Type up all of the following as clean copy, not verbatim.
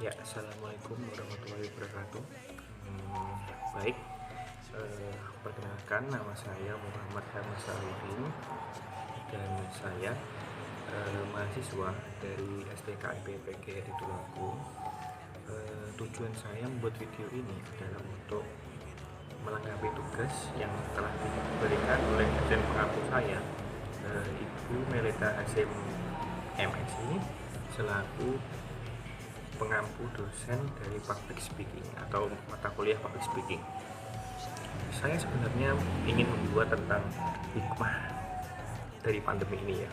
Ya, assalamualaikum warahmatullahi wabarakatuh. Baik, perkenalkan nama saya Muhammad Hermas Arifin dan saya mahasiswa dari STKIP PGRI Tulungagung. Tujuan saya membuat video ini adalah untuk melengkapi tugas yang telah diberikan oleh dosen pengampu saya, Ibu Melita Hasim MSI, selaku pengampu dosen dari public speaking atau mata kuliah public speaking. Saya sebenarnya ingin membuat tentang hikmah dari pandemi ini ya.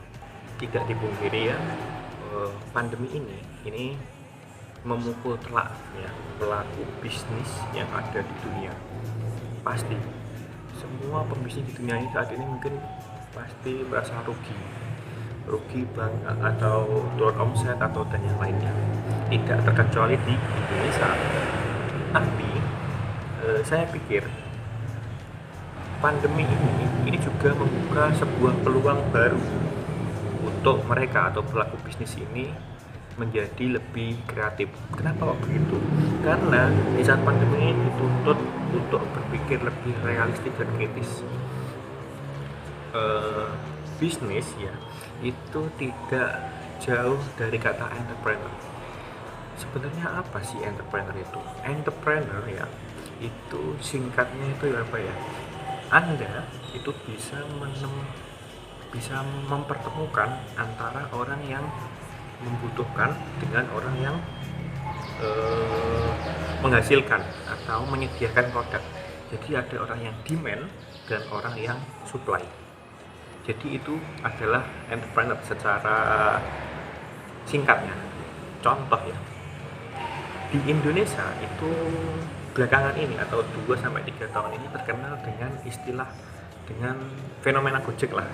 Tidak dipungkiri ya, pandemi ini memukul telak ya pelaku bisnis yang ada di dunia. Pasti semua pembisnis di dunia ini saat ini mungkin pasti merasa rugi banget atau turun omset atau dan yang lainnya, tidak terkecuali di Indonesia. Tapi saya pikir pandemi ini juga membuka sebuah peluang baru untuk mereka atau pelaku bisnis ini menjadi lebih kreatif. Kenapa kok begitu? Karena di saat pandemi ini dituntut untuk berpikir lebih realistis dan kritis. Bisnis ya itu tidak jauh dari kata entrepreneur. Sebenarnya apa sih entrepreneur itu? Entrepreneur ya itu singkatnya itu apa ya? Anda itu bisa mempertemukan antara orang yang membutuhkan dengan orang yang menghasilkan atau menyediakan produk. Jadi ada orang yang demand dan orang yang supply. Jadi itu adalah entrepreneur secara singkatnya. Contoh ya, di Indonesia itu belakangan ini atau 2-3 tahun ini terkenal dengan istilah dengan fenomena Gojek lah.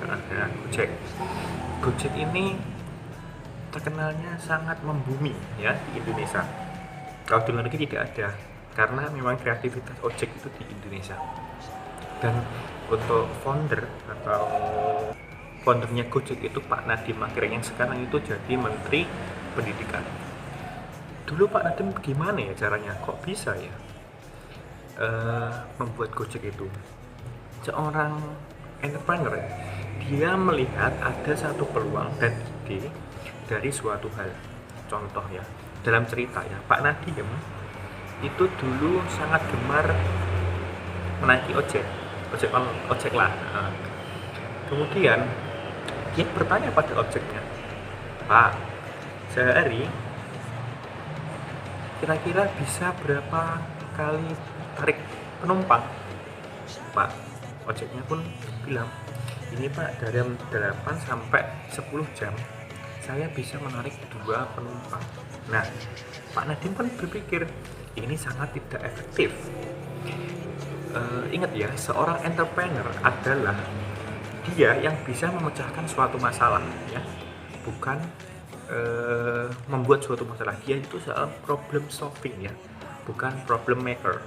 Gojek ini terkenalnya sangat membumi ya di Indonesia. Kalau di luar negeri tidak ada, karena memang kreativitas ojek itu di Indonesia. Dan untuk foundernya Gojek itu Pak Nadiem Makarim yang sekarang itu jadi Menteri Pendidikan. Dulu Pak Nadiem gimana ya caranya, kok bisa ya membuat Gojek itu? Seorang entrepreneur, dia melihat ada satu peluang dan ide dari suatu hal. Contoh ya, dalam cerita ya, Pak Nadiem itu dulu sangat gemar menaiki ojek lah. Kemudian dia bertanya pada ojeknya, Pak, sehari kira-kira bisa berapa kali tarik penumpang? Pak ojeknya pun bilang, ini Pak, dari 8 sampai 10 jam saya bisa menarik 2 penumpang. Nah, Pak Nadiem kan berpikir ini sangat tidak efektif. Ingat ya, seorang entrepreneur adalah dia yang bisa memecahkan suatu masalah ya, bukan membuat suatu masalah. Dia itu soal problem solving ya, bukan problem maker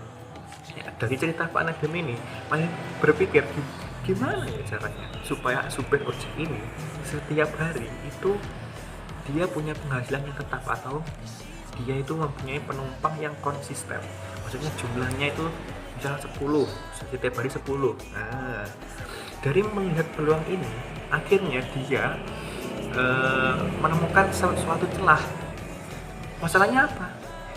ya. Dari cerita Pak Nadiem ini malah berpikir gimana ya caranya supaya supir ojek ini setiap hari itu dia punya penghasilan yang tetap, atau dia itu mempunyai penumpang yang konsisten. Maksudnya jumlahnya itu misalnya 10, setiap hari 10. Nah, dari melihat peluang ini, akhirnya dia menemukan suatu celah. Masalahnya apa?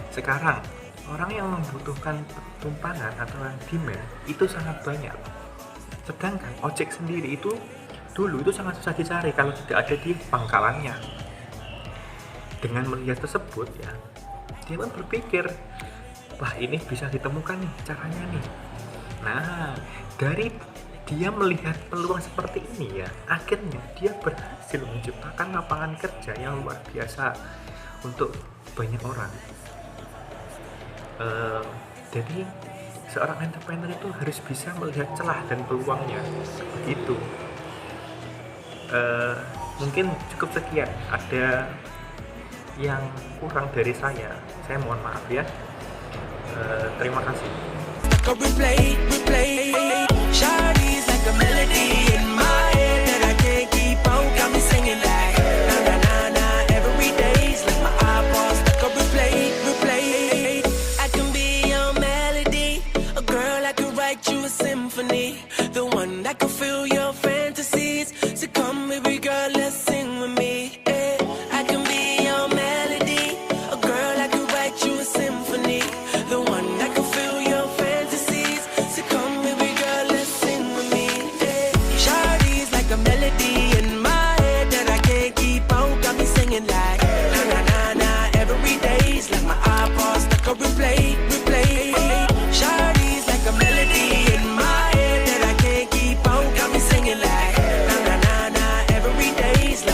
Sekarang orang yang membutuhkan tumpangan atau yang demand itu sangat banyak. Sedangkan ojek sendiri itu dulu itu sangat susah dicari kalau tidak ada di pangkalannya. Dengan melihat tersebut ya, dia pun berpikir, wah ini bisa ditemukan nih caranya nih. Nah, dari dia melihat peluang seperti ini ya, akhirnya dia berhasil menciptakan lapangan kerja yang luar biasa untuk banyak orang. Jadi seorang entrepreneur itu harus bisa melihat celah dan peluangnya, begitu. Mungkin cukup sekian, ada yang kurang dari saya mohon maaf ya. Terima kasih. Replay, shawty's like a melody.